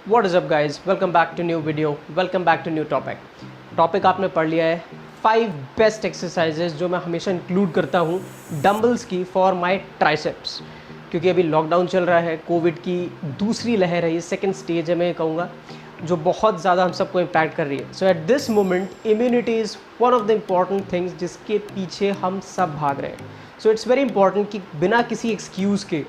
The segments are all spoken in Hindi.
What is up guys, welcome back to new video, welcome back to new topic आपने पढ़ लिया है 5 बेस्ट एक्सरसाइजेज जो मैं हमेशा इंक्लूड करता हूँ डंबल्स की फॉर माय ट्राइसेप्स। क्योंकि अभी लॉकडाउन चल रहा है, कोविड की दूसरी लहर है, ये सेकंड स्टेज है मैं कहूँगा, जो बहुत ज़्यादा हम सबको इम्पैक्ट कर रही है। So at this moment immunity is one of the important things जिसके पीछे हम सब भाग रहे हैं। सो इट्स वेरी इंपॉर्टेंट कि बिना किसी एक्सक्यूज़ के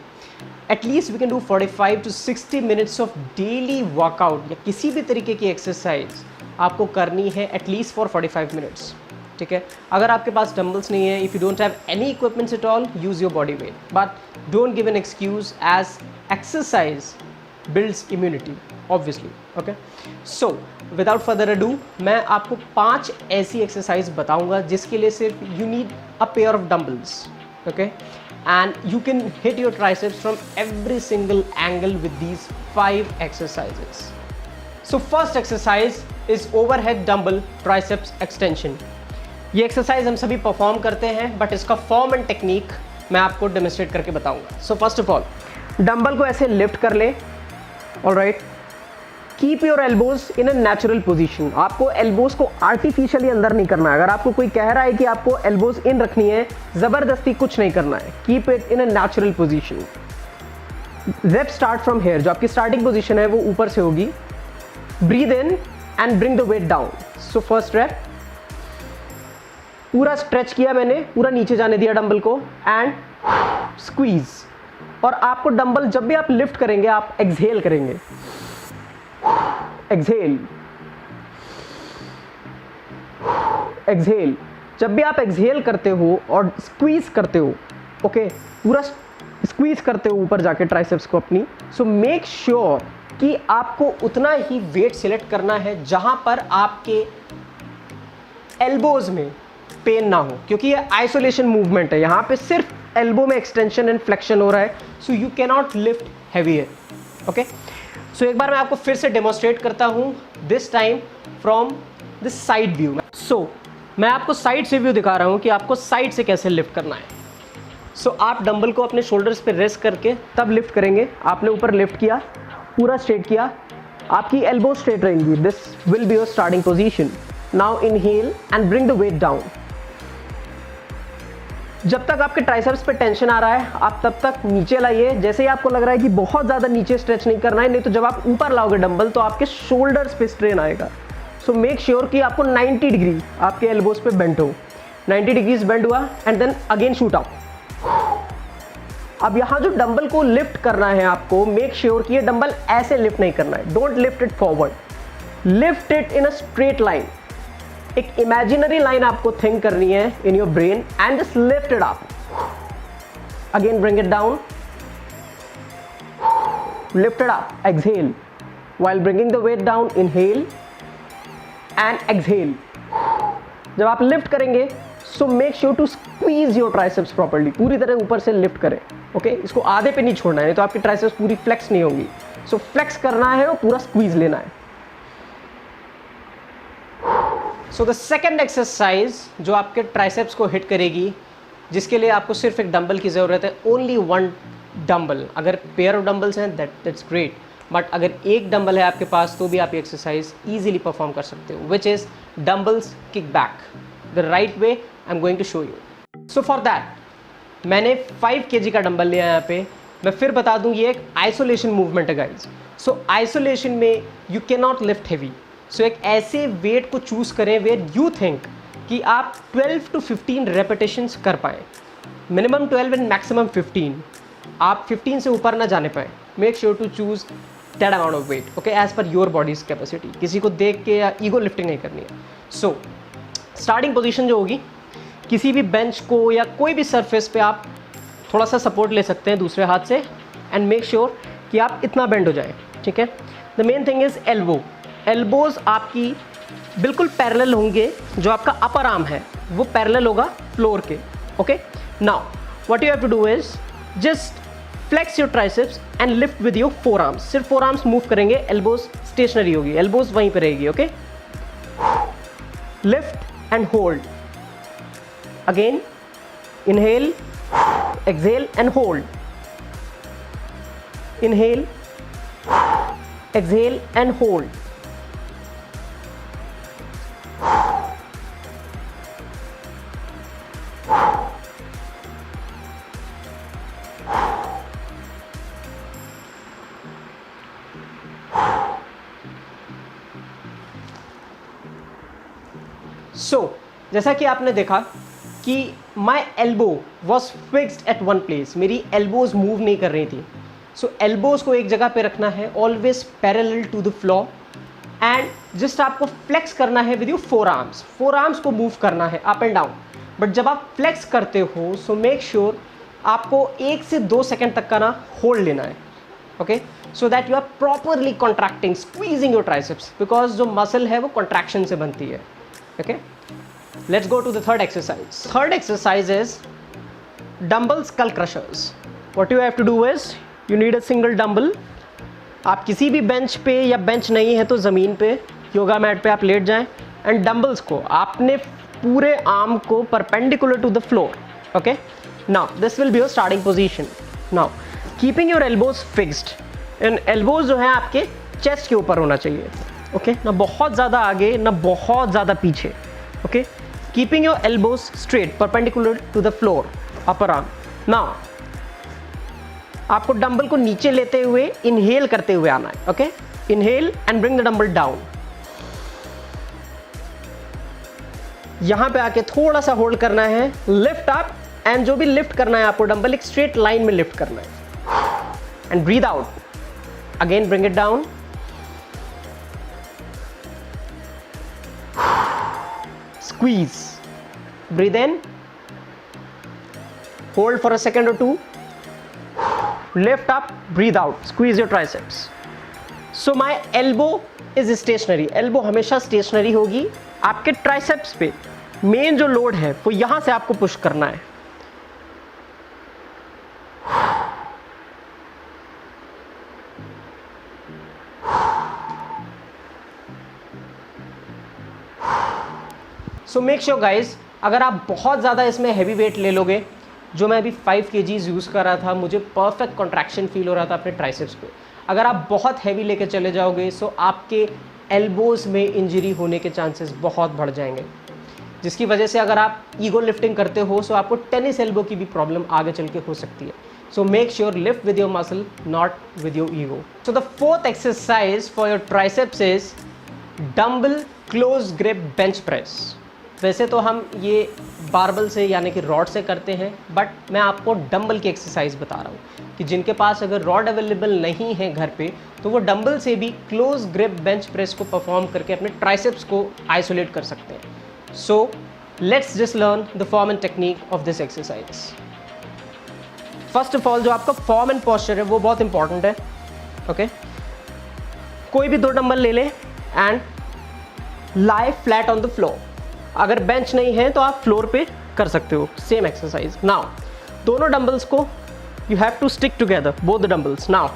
at least we can do 45 to 60 minutes of daily workout या किसी भी तरीके की एक्सरसाइज आपको करनी है एटलीस्ट फॉर 45 मिनट्स। ठीक है, अगर आपके पास डंबल्स नहीं है, if you don't have any equipments at all, use your body weight, but don't give an excuse as exercise builds immunity obviously. Okay, so without further ado मैं आपको 5 ऐसी एक्सरसाइज बताऊंगा जिसके लिए सिर्फ you need a pair of dumbbells. Okay, and you can hit your triceps from every single angle with these 5 exercises. So first exercise is overhead dumbbell triceps extension. ये एक्सरसाइज हम सभी परफॉर्म करते हैं, बट इसका फॉर्म एंड टेक्निक मैं आपको डेमोन्स्ट्रेट करके बताऊंगा। सो फर्स्ट ऑफ ऑल डंबल को ऐसे लिफ्ट कर ले, alright, keep your elbows in a natural position. आपको एल्बोज को आर्टिफिशियली अंदर नहीं करना है। अगर आपको कोई कह रहा है कि आपको एल्बोज इन रखनी है, जबरदस्ती कुछ नहीं करना है। Keep it in a natural position. Rep start from here, जो आपकी स्टार्टिंग पोजीशन है वो ऊपर से होगी। Breathe in and bring the weight down. So first rep, पूरा स्ट्रेच किया मैंने, पूरा नीचे जाने दिया डंबल को एंड स्क्वीज। और आपको डंबल जब भी आप लिफ्ट करेंगे आप एक्सहेल करेंगे। Exhale, exhale. जब भी आप एक्सहेल करते हो और स्क्वीज करते हो, ओके, पूरा स्क्वीज करते हो ऊपर जाके ट्राइसेप्स को अपनी, सो मेक श्योर कि आपको उतना ही वेट सिलेक्ट करना है जहां पर आपके एल्बोज में पेन ना हो, क्योंकि ये आइसोलेशन मूवमेंट है। यहां पे सिर्फ एल्बो में एक्सटेंशन एंड फ्लेक्शन हो रहा है, so you can not lift heavier. Okay, so एक बार मैं आपको फिर से डेमोन्स्ट्रेट करता हूं, this time from this side view. So मैं आपको साइड से व्यू दिखा रहा हूं कि आपको साइड से कैसे लिफ्ट करना है। सो आप डंबल को अपने शोल्डर्स पे रेस्ट करके तब लिफ्ट करेंगे। आपने ऊपर लिफ्ट किया, पूरा स्ट्रेट किया, आपकी एल्बो स्ट्रेट रहेंगी। This will be your starting position. Now inhale and bring the weight down. जब तक आपके ट्राइसेप्स पे टेंशन आ रहा है आप तब तक नीचे लाइए। जैसे ही आपको लग रहा है कि बहुत ज़्यादा नीचे स्ट्रेच नहीं करना है, नहीं तो जब आप ऊपर लाओगे डंबल तो आपके शोल्डर्स पे स्ट्रेन आएगा। सो मेक श्योर कि आपको 90 डिग्री आपके एल्बोज पे बेंड हो। 90 डिग्रीज बेंड हुआ and then again shoot out. अब यहाँ जो डंबल को लिफ्ट करना है आपको, मेक श्योर कि ये डंबल ऐसे लिफ्ट नहीं करना है। Don't lift it forward, lift it in a straight line. एक इमेजिनरी लाइन आपको थिंक करनी है in your brain and just lift it up. Again bring it down, lift it up, exhale while bringing the weight down. Inhale and exhale. जब आप लिफ्ट करेंगे so make sure to squeeze your triceps properly, पूरी तरह ऊपर से लिफ्ट करें। ओके, इसको आधे पे नहीं छोड़ना है, नहीं तो आपकी ट्राइसेप्स पूरी फ्लेक्स नहीं होंगी। सो फ्लेक्स करना है और पूरा स्क्वीज लेना है। सो द सेकेंड एक्सरसाइज जो आपके ट्राइसेप्स को हिट करेगी, जिसके लिए आपको सिर्फ एक डंबल की ज़रूरत है, ओनली 1 डंबल। अगर पेयर ऑफ डंबल्स हैं दैट्स ग्रेट, बट अगर एक डंबल है आपके पास तो भी आप ये एक्सरसाइज ईजिली परफॉर्म कर सकते हो, which is dumbbells kick back. The right way I am going to show you. So for that मैंने 5 kg का डंबल लिया है यहाँ पे। मैं फिर बता दूँ, ये एक आइसोलेशन मूवमेंट है गाइज। सो आइसोलेशन में you can not lift heavy. So एक ऐसे वेट को चूज करें वेयर यू थिंक कि आप 12 to 15 रेपिटेशंस कर पाएँ। Minimum 12 and maximum 15। आप 15 से ऊपर ना जाने पाएँ। Make sure to choose that amount of weight, okay, as per your body's capacity. किसी को देख के या ईगो लिफ्टिंग नहीं करनी है। सो स्टार्टिंग पोजीशन जो होगी, किसी भी बेंच को या कोई भी सरफेस पे आप थोड़ा सा सपोर्ट ले सकते हैं दूसरे हाथ से एंड मेक श्योर कि आप इतना बेंड हो जाए। ठीक है, the main thing is elbow. Elbows आपकी बिल्कुल पैरेलल होंगे, जो आपका अपर आर्म है वो पैरेलल होगा फ्लोर के। Okay, now what you have to do is just flex your triceps and lift with your forearms. सिर्फ फोर आर्म्स मूव करेंगे, एल्बोज स्टेशनरी होगी, एल्बोज वहीं पे रहेगी। Okay, lift and hold. Again inhale, exhale and hold. Inhale, exhale and hold. So, जैसा कि आपने देखा कि my elbow was fixed at one place, मेरी elbows move नहीं कर रही थी. So elbows को एक जगह पे रखना है, always parallel to the floor, and just आपको flex करना है with your forearms. Forearms को move करना है up and down. But जब आप flex करते हो, so make sure आपको 1 से 2 सेकंड तक का ना hold लेना है. Okay? So that you are properly contracting, squeezing your triceps, because जो muscle है वो contraction से बनती है. Okay? Let's go to the third exercise. Third exercise is dumbbell skull crushers. What you have to do is you need a single dumbbell. आप किसी भी बेंच पे या बेंच नहीं है तो ज़मीन पे योगा मैट पे आप लेट जाएं एंड डंबल्स को आपने पूरे आर्म को perpendicular to the floor. Okay, now this will be your starting position. Now keeping your elbows fixed, and elbows जो है आपके चेस्ट के ऊपर होना चाहिए. ओके, ना बहुत ज़्यादा आगे ना बहुत ज़्यादा पीछे. Okay, keeping your elbows straight perpendicular to the floor, upper arm. Now आपको डंबल को नीचे लेते हुए इनहेल करते हुए आना है. Okay, inhale and bring the dumbbell down. यहां पे आके थोड़ा सा होल्ड करना है, लिफ्ट अप, एंड जो भी लिफ्ट करना है आपको डंबल एक स्ट्रेट लाइन में लिफ्ट करना है. And breathe out, again bring it down. Squeeze, breathe in, hold for a second or two, lift up, breathe out, squeeze your triceps. So my elbow is stationary. Elbow हमेशा stationary होगी. आपके triceps पे मेन जो लोड है वो यहां से आपको पुश करना है. सो मेक श्योर गाइज, अगर आप बहुत ज़्यादा इसमें हैवी वेट ले लोगे, जो मैं अभी 5 kgs यूज़ कर रहा था, मुझे परफेक्ट कॉन्ट्रैक्शन फील हो रहा था अपने ट्राइसेप्स पे. अगर आप बहुत हैवी लेके चले जाओगे सो आपके एल्बोज़ में इंजरी होने के चांसेस बहुत बढ़ जाएंगे, जिसकी वजह से अगर आप ईगो लिफ्टिंग करते हो सो आपको टेनिस एल्बो की भी प्रॉब्लम आगे चल के हो सकती है. सो make sure lift with your muscle, not with your ego. So the fourth exercise for your triceps is dumbbell close grip bench press. वैसे तो हम ये बारबल से यानी कि रॉड से करते हैं, बट मैं आपको डंबल की एक्सरसाइज बता रहा हूँ कि जिनके पास अगर रॉड अवेलेबल नहीं है घर पे तो वो डंबल से भी क्लोज ग्रिप बेंच प्रेस को परफॉर्म करके अपने ट्राइसेप्स को आइसोलेट कर सकते हैं. So let's just learn the form and technique of this exercise. First of all जो आपका फॉर्म एंड पॉस्चर है वो बहुत इंपॉर्टेंट है. ओके, कोई भी 2 डंबल ले लें and lie flat on the floor. अगर बेंच नहीं है तो आप फ्लोर पे कर सकते हो सेम एक्सरसाइज. नाउ दोनों डंबल्स को you have to stick together, both the dumbbells. Now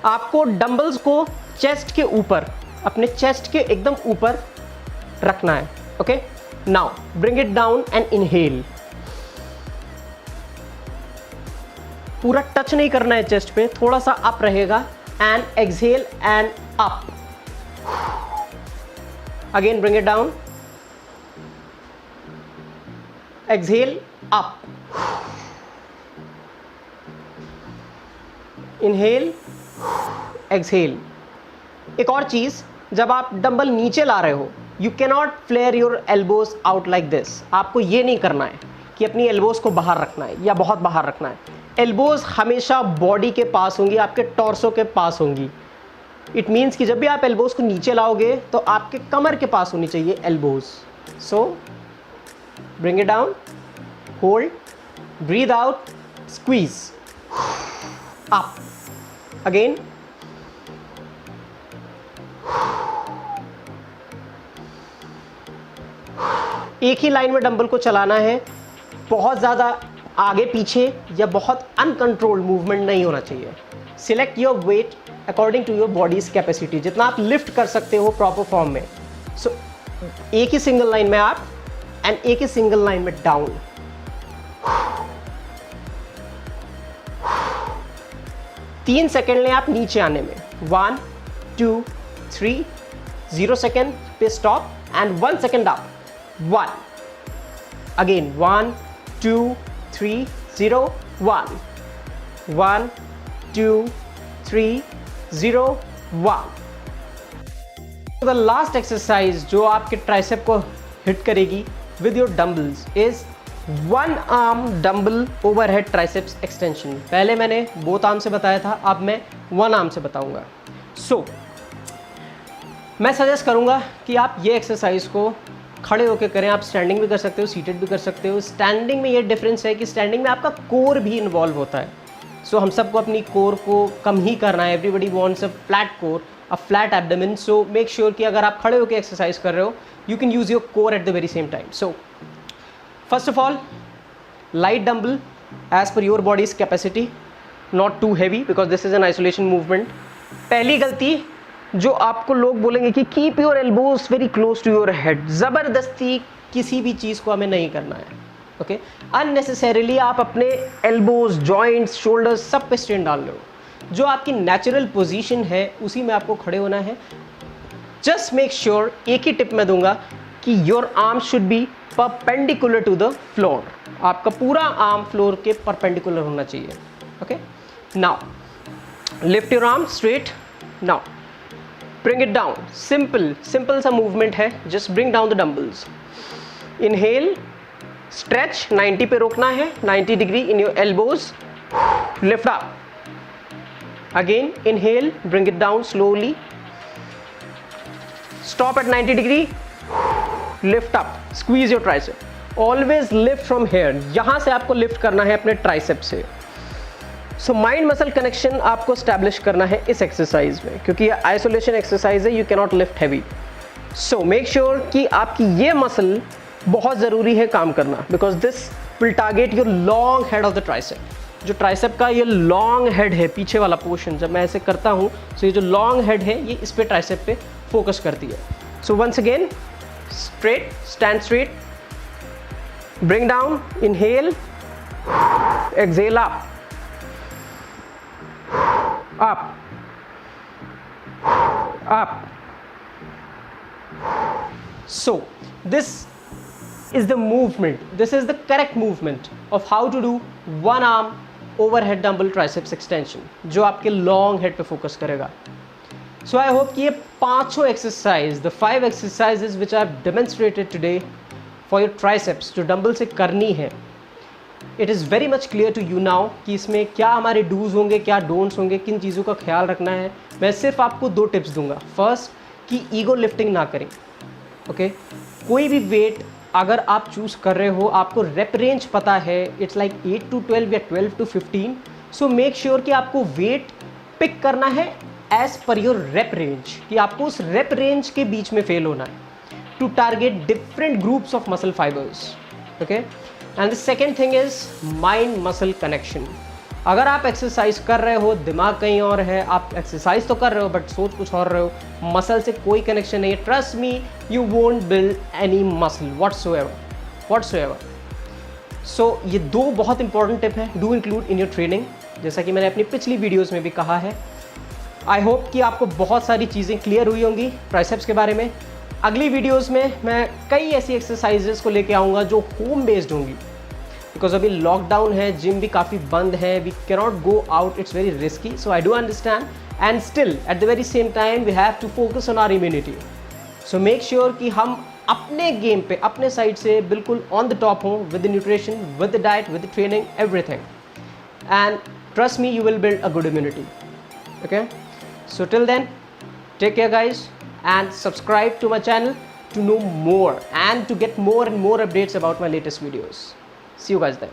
आपको डंबल्स को चेस्ट के ऊपर, अपने चेस्ट के एकदम ऊपर रखना है. Okay, now bring it down and inhale. पूरा टच नहीं करना है चेस्ट पे, थोड़ा सा अप रहेगा. And exhale and up. Again bring it down, exhale up, inhale, exhale. एक और चीज, जब आप डंबल नीचे ला रहे हो you cannot flare your elbows out like this. आपको ये नहीं करना है कि अपनी एल्बोज को बाहर रखना है या बहुत बाहर रखना है. एल्बोज हमेशा बॉडी के पास होंगी, आपके टॉर्सो के पास होंगी. इट मीन्स कि जब भी आप एल्बोज को नीचे लाओगे तो आपके कमर के पास होनी चाहिए elbows. So bring it down, hold, breathe out, squeeze, up, again, एक ही लाइन में डंबल को चलाना है. बहुत ज़्यादा आगे पीछे या बहुत अनकंट्रोल्ड मूवमेंट नहीं होना चाहिए. Select your weight according to your body's capacity, जितना आप लिफ्ट कर सकते हो प्रॉपर फॉर्म में. सो एक ही सिंगल लाइन में आप एंड एक ही सिंगल लाइन में डाउन. तीन सेकेंड लें आप नीचे आने में. 1 2 3 0 सेकेंड पे stop and 1 second up 1 again 1 2 3 0 1 1 2 3 0 1। The last exercise जो आपके ट्राइसेप को हिट करेगी with your dumbbells is 1 arm dumbbell overhead triceps extension. पहले मैंने बोथ आर्म से बताया था, अब मैं 1 आर्म से बताऊंगा। सो मैं सजेस्ट करूंगा कि आप ये एक्सरसाइज को खड़े होकर करें। आप स्टैंडिंग भी कर सकते हो, सीटेड भी कर सकते हो। स्टैंडिंग में ये डिफरेंस है कि स्टैंडिंग में आपका कोर भी इन्वॉल्व होता है। सो हम सबको अपनी कोर को कम ही करना है। Everybody wants a flat core, a flat abdomen. So make sure कि अगर आप खड़े होकर एक्सरसाइज कर रहे हो, you can use your core at the very same time. So first of all, light dumbbell as per your body's capacity, not too heavy because this is an isolation movement. पहली गलती जो आपको लोग बोलेंगे कि keep your elbows very close to your head. ज़बरदस्ती किसी भी चीज़ को हमें नहीं करना है। ओके, अननेसेसरीली आप अपने एल्बोज, जॉइंट्स, शोल्डर्स सब पे स्ट्रेन डाल रहे हो। जो आपकी नेचुरल पोजीशन है उसी में आपको खड़े होना है। जस्ट मेक श्योर, एक ही टिप मैं दूंगा कि your arm should be perpendicular to the floor. आपका पूरा आर्म फ्लोर के परपेंडिकुलर होना चाहिए। Okay, now lift your arm straight. Now bring it down, simple सा movement है। just bring down the dumbbells, inhale, stretch 90 पे रोकना है, 90 degree in your elbows, lift up, again inhale, bring it down slowly, stop at 90 degree, lift up, squeeze your tricep, always lift from here। यहाँ से आपको lift करना है अपने tricep से। सो माइंड मसल कनेक्शन आपको स्टैब्लिश करना है इस एक्सरसाइज में, क्योंकि ये आइसोलेशन एक्सरसाइज है। You can not lift heavy. So make sure कि आपकी ये मसल बहुत ज़रूरी है काम करना, because this will target your long head of the tricep. जो ट्राइसेप का ये लॉन्ग हेड है, पीछे वाला पोर्शन, जब मैं ऐसे करता हूँ तो ये जो लॉन्ग हेड है ये इस पे ट्राइसेप पे फोकस करती है। So once again, straight, stand straight, bring down, inhale, exhale up, up, up. So this is the movement, this is the correct movement of how to do 1 arm overhead dumbbell triceps extension, जो आपके long head पे focus करेगा। So I hope कि ये पांचों exercise, the 5 exercises which I have demonstrated today for your triceps, जो dumbbell से करनी है, it is very much clear to you now कि इसमें क्या हमारे डूज होंगे, क्या डोंट्स होंगे, किन चीज़ों का ख्याल रखना है। मैं सिर्फ आपको 2 टिप्स दूंगा। फर्स्ट, कि ईगो लिफ्टिंग ना करें। ओके, कोई भी वेट अगर आप चूज़ कर रहे हो, आपको रेप रेंज पता है, इट्स लाइक 8 to 12 या 12 to 15। सो मेक श्योर कि आपको वेट पिक करना है as per your rape range, कि आपको उस रेप रेंज के बीच में फेल होना है to target different groups of muscle fibres. Okay, and the second thing is mind muscle connection. अगर आप एक्सरसाइज कर रहे हो, दिमाग कहीं और है, आप एक्सरसाइज तो कर रहे हो बट सोच कुछ और रहे हो, मसल से कोई कनेक्शन नहीं है, trust me, you won't build any muscle whatsoever. So ये 2 बहुत इंपॉर्टेंट टिप हैं, do include in your training, जैसा कि मैंने अपनी पिछली वीडियोज़ में भी कहा है। आई होप कि आपको बहुत सारी चीज़ें क्लियर हुई होंगी ट्राइसेप्स के बारे में। अगली वीडियोस में मैं कई ऐसी एक्सरसाइजेस को लेके आऊँगा जो होम बेस्ड होंगी, बिकॉज अभी लॉकडाउन है, जिम भी काफ़ी बंद है, we can not go out, it's very risky. So I do understand, and still at the very same time we have to focus on our immunity. So make sure कि हम अपने गेम पे, अपने साइड से बिल्कुल ऑन द टॉप हों, with the nutrition, with the diet, with the training, everything, and trust me, you will build a good immunity. Okay, so till then, take care guys, and subscribe to my channel to know more and to get more and more updates about my latest videos. See you guys then.